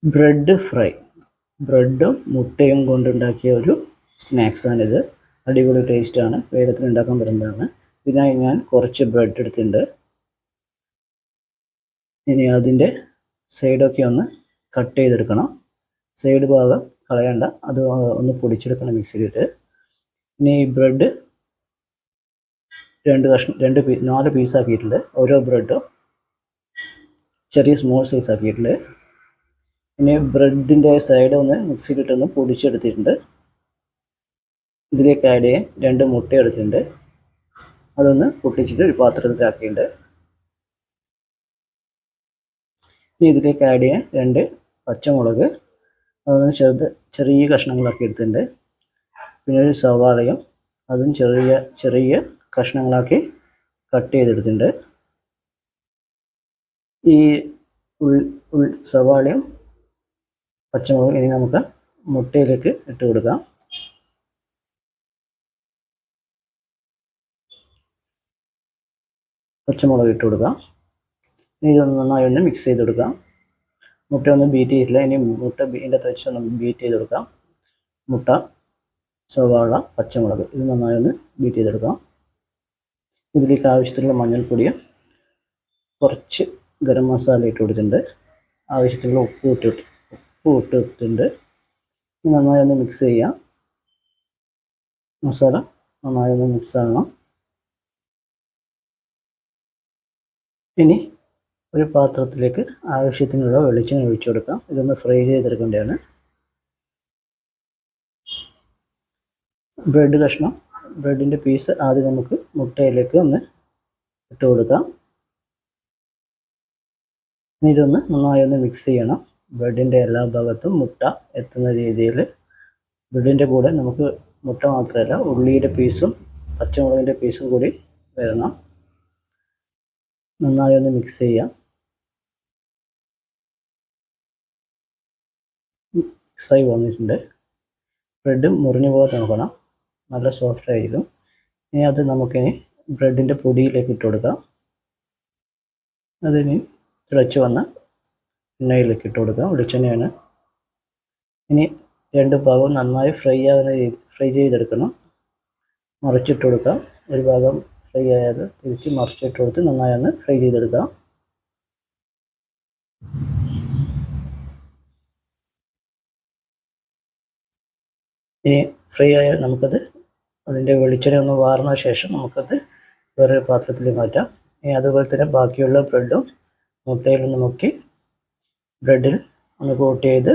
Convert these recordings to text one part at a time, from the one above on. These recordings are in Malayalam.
Bread fry. ബ്രെഡും മുട്ടയും കൊണ്ടുണ്ടാക്കിയ ഒരു സ്നാക്സാണിത്. അടിപൊളി ടേസ്റ്റാണ്, വേഗത്തിൽ ഉണ്ടാക്കാൻ പറ്റുന്നതാണ്. ഇതിനായി ഞാൻ കുറച്ച് ബ്രെഡ് എടുത്തിട്ടുണ്ട്. ഇനി അതിൻ്റെ സൈഡൊക്കെ ഒന്ന് കട്ട് ചെയ്തെടുക്കണം. സൈഡ് ഭാഗം കളയണ്ട, അത് ഒന്ന് പൊടിച്ചെടുക്കണം മിക്സിയിലിട്ട്. ഇനി ഈ ബ്രെഡ് നാല് പീസാക്കിയിട്ടുണ്ട്. ഓരോ ബ്രെഡും ചെറിയ സ്മോൾ സൈസ് ആക്കിയിട്ടുണ്ട്. ഇനി ബ്രെഡിൻ്റെ സൈഡ് ഒന്ന് മിക്സിയിലിട്ടൊന്ന് പൊടിച്ചെടുത്തിട്ടുണ്ട്. ഇതിലേക്ക് ആഡ് ചെയ്യാൻ 2 മുട്ട എടുത്തിട്ടുണ്ട്. അതൊന്ന് പൊട്ടിച്ചിട്ട് ഒരു പാത്രത്തിലാക്കിയിട്ടുണ്ട്. ഇനി ഇതിലേക്ക് ആഡ് ചെയ്യാൻ 2 പച്ചമുളക്, അതൊന്ന് ചെറിയ കഷ്ണങ്ങളാക്കി എടുത്തിട്ടുണ്ട്. പിന്നെ ഒരു സവാളയും, അതും ചെറിയ കഷ്ണങ്ങളാക്കി കട്ട് ചെയ്തെടുത്തിട്ടുണ്ട്. ഈ സവാളയും പച്ചമുളകും ഇനി നമുക്ക് മുട്ടയിലേക്ക് ഇട്ട് കൊടുക്കാം. പച്ചമുളക് ഇട്ട് കൊടുക്കാം. ഇനി ഇതൊന്ന് നന്നായി ഒന്ന് മിക്സ് ചെയ്ത് കൊടുക്കാം. മുട്ട ഒന്നും ബീറ്റ് ചെയ്തിട്ടില്ല. ഇനി മുട്ട ഇതിൻ്റെ അകത്ത് വെച്ചൊന്ന് ബീറ്റ് ചെയ്ത് കൊടുക്കാം. മുട്ട, സവാള, പച്ചമുളക് ഇത് നന്നായി ഒന്ന് ബീറ്റ് ചെയ്തെടുക്കാം. ഇതിലേക്ക് ആവശ്യത്തിനുള്ള മഞ്ഞൾപ്പൊടിയും കുറച്ച് ഗരം മസാല ഇട്ട് കൊടുത്തിട്ടുണ്ട്. ആവശ്യത്തിനുള്ള ഉപ്പ് ഇട്ടിട്ടുണ്ട്. നന്നായി ഒന്ന് മിക്സ് ചെയ്യാം. മസാല നന്നായി ഒന്ന് മിക്സ് ആകണം. ഇനി ഒരു പാത്രത്തിലേക്ക് ആവശ്യത്തിനുള്ള വെളിച്ചെണ്ണ ഒഴിച്ചു കൊടുക്കാം. ഇതൊന്ന് ഫ്രൈ ചെയ്തെടുക്കേണ്ടതാണ്. ബ്രെഡിൻ്റെ പീസ് ആദ്യം നമുക്ക് മുട്ടയിലേക്ക് ഒന്ന് ഇട്ട് കൊടുക്കാം. ഇനി ഇതൊന്ന് നന്നായി ഒന്ന് മിക്സ് ചെയ്യണം. ബ്രെഡിൻ്റെ എല്ലാ ഭാഗത്തും മുട്ട എത്തുന്ന രീതിയിൽ. ബ്രെഡിൻ്റെ കൂടെ നമുക്ക് മുട്ട മാത്രമല്ല ഉള്ളിയുടെ പീസും പച്ചമുളകിൻ്റെ പീസും കൂടി വരണം. നന്നായി ഒന്ന് മിക്സ് ചെയ്യാം. മിക്സായി വന്നിട്ടുണ്ട്. ബ്രെഡ് മുറിഞ്ഞു പോകാതെ നോക്കണം, നല്ല സോഫ്റ്റ് ആയിരിക്കും. ഇനി അത് നമുക്കിനി ബ്രെഡിൻ്റെ പൊടിയിലേക്ക് ഇട്ട് കൊടുക്കാം. അതിന് തിളച്ച് വന്ന എണ്ണയിലേക്ക് ഇട്ട് കൊടുക്കാം. വെളിച്ചെണ്ണയാണ്. ഇനി 2 ഭാഗവും നന്നായി ഫ്രൈ ചെയ്തെടുക്കണം. മറിച്ചിട്ട് കൊടുക്കാം. ഒരു ഭാഗം ഫ്രൈ ആയത് തിരിച്ച് മറിച്ചിട്ട് കൊടുത്ത് നന്നായി ഒന്ന് ഫ്രൈ ചെയ്തെടുക്കാം. ഇനി ഫ്രൈ ആയാൽ നമുക്കത് അതിൻ്റെ വെളിച്ചെണ്ണ ഒന്ന് വാർന്ന ശേഷം നമുക്കത് വേറൊരു പാത്രത്തിൽ മാറ്റാം. ഇനി അതുപോലെ തന്നെ ബാക്കിയുള്ള ബ്രെഡും മുട്ടയിലൊന്ന് മുക്കി ബ്രെഡിൽ ഒന്ന് കോട്ട് ചെയ്ത്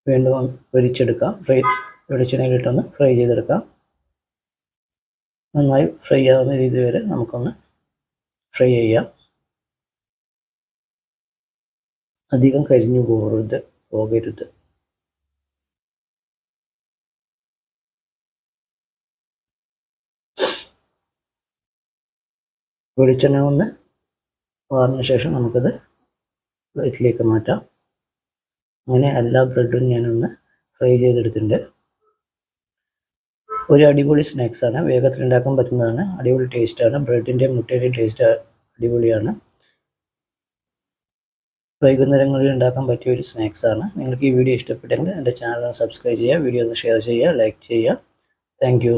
വീണ്ടും പൊരിച്ചെടുക്കാം. വെളിച്ചെണ്ണയിലിട്ടൊന്ന് ഫ്രൈ ചെയ്തെടുക്കാം. നന്നായി ഫ്രൈ ആവുന്ന രീതി വരെ നമുക്കൊന്ന് ഫ്രൈ ചെയ്യാം. അധികം കരിഞ്ഞു പോകരുത്. വെളിച്ചെണ്ണ ഒന്ന് വാർന്ന ശേഷം നമുക്കത് പ്ലേറ്റിലേക്ക് മാറ്റാം. അങ്ങനെ എല്ലാ ബ്രെഡും ഞാനൊന്ന് ഫ്രൈ ചെയ്തെടുത്തിട്ടുണ്ട്. ഒരു അടിപൊളി സ്നാക്സാണ്, വേഗത്തിൽ ഉണ്ടാക്കാൻ പറ്റുന്നതാണ്, അടിപൊളി ടേസ്റ്റാണ്. ബ്രെഡിൻ്റെ മുട്ടയുടെ ടേസ്റ്റ് അടിപൊളിയാണ്. വൈകുന്നേരങ്ങളിൽ ഉണ്ടാക്കാൻ പറ്റിയ ഒരു സ്നാക്സാണ്. നിങ്ങൾക്ക് ഈ വീഡിയോ ഇഷ്ടപ്പെട്ടെങ്കിൽ എൻ്റെ ചാനൽ സബ്സ്ക്രൈബ് ചെയ്യുക, വീഡിയോ ഒന്ന് ഷെയർ ചെയ്യുക, ലൈക്ക് ചെയ്യുക. Thank you.